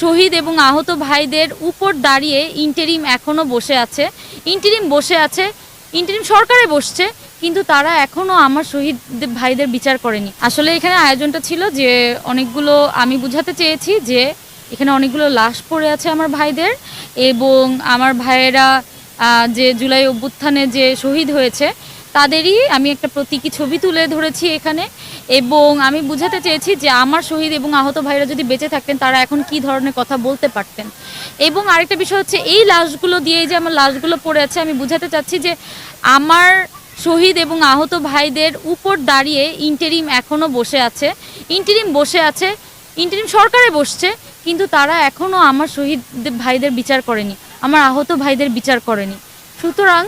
শহীদ এবং আহত ভাইদের উপর দাঁড়িয়ে ইন্টারিম এখনো বসে আছে। ইন্টারিম সরকারে বসছে, কিন্তু তারা এখনো আমার শহীদ ভাইদের বিচার করেনি। আসলে এখানে আয়োজনটা ছিল যে অনেকগুলো, আমি বুঝাতে চেয়েছি যে এখানে অনেকগুলো লাশ পড়ে আছে আমার ভাইদের, এবং আমার ভাইয়েরা যে জুলাই অভ্যুত্থানে যে শহীদ হয়েছে তাদেরই আমি একটা প্রতীকী ছবি তুলে ধরেছি এখানে, এবং আমি বুঝাতে চেয়েছি যে আমার শহীদ এবং আহত ভাইরা যদি বেঁচে থাকতেন তারা এখন কি ধরনের কথা বলতে পারতেন। এবং আরেকটা বিষয় হচ্ছে এই লাশগুলো দিয়ে যে আমার লাশগুলো পড়ে আছে, আমি বুঝাতে চাচ্ছি যে আমার শহীদ এবং আহত ভাইদের উপর দাঁড়িয়ে ইন্টারিম এখনও বসে আছে। ইন্টারিম সরকারে বসছে, কিন্তু তারা এখনও আমার শহীদ ভাইদের বিচার করেনি, আমার আহত ভাইদের বিচার করেনি। সুতরাং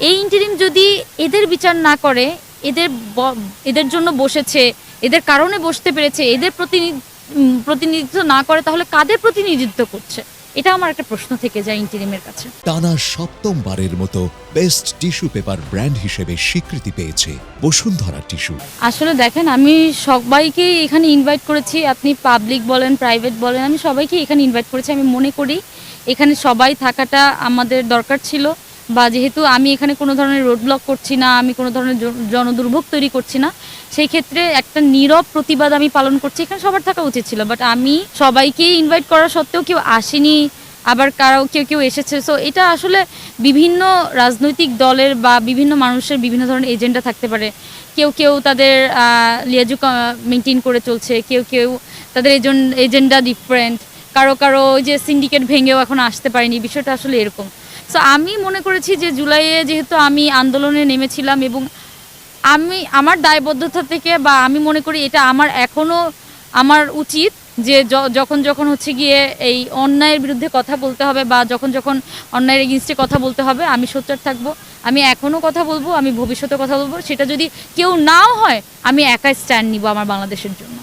এই ইন্টারিম যদি এদের বিচার না করে, এদের জন্য বসেছে, এদের কারণে বসতে পেরেছে, এদের প্রতিনিধিত্ব না করে, তাহলে কাদের প্রতিনিধিত্ব করছে? এটা আমার একটা প্রশ্ন থেকে যায় ইন্টারিমের কাছে। টানা সপ্তমবারের মতো বেস্ট টিস্যু পেপার ব্র্যান্ড হিসেবে স্বীকৃতি পেয়েছে বসুন্ধরা টিস্যু। আসলে দেখেন, আমি সবাইকে এখানে ইনভাইট করেছি, আপনি পাবলিক বলেন প্রাইভেট বলেন, আমি সবাইকে এখানে ইনভাইট করেছি। আমি মনে করি এখানে সবাই থাকাটা আমাদের দরকার ছিল, বা যেহেতু আমি এখানে কোনো ধরনের রোড ব্লক করছি না, আমি কোনো ধরনের জনদুর্ভোগ তৈরি করছি না, সেই ক্ষেত্রে একটা নীরব প্রতিবাদ আমি পালন করছি। এখানে সবার থাকা উচিত ছিল, বাট আমি সবাইকেই ইনভাইট করা সত্ত্বেও কেউ আসেনি, আবার কেউ এসেছে। সো এটা আসলে বিভিন্ন রাজনৈতিক দলের বা বিভিন্ন মানুষের বিভিন্ন ধরনের এজেন্ডা থাকতে পারে। কেউ তাদের লিয়াজু মেনটেন করে চলছে, কেউ তাদের এজেন্ডা ডিফারেন্ট, কারো যে সিন্ডিকেট ভেঙেও এখন আসতে পারেনি, বিষয়টা আসলে এরকম। সো আমি মনে করেছি যে জুলাইয়ে যেহেতু আমি আন্দোলনে নেমেছিলাম, এবং আমার দায়বদ্ধতা থেকে, বা আমি মনে করি এটা আমার উচিত যে যখন হচ্ছে গিয়ে এই অন্যায়ের বিরুদ্ধে কথা বলতে হবে, বা যখন অন্যায়ের এগেইনস্টে কথা বলতে হবে, আমি সোচ্চার থাকবো। আমি এখনও কথা বলবো, আমি ভবিষ্যতে কথা বলবো। সেটা যদি কেউ নাও হয়, আমি একাই স্ট্যান্ড নিব আমার বাংলাদেশের জন্য।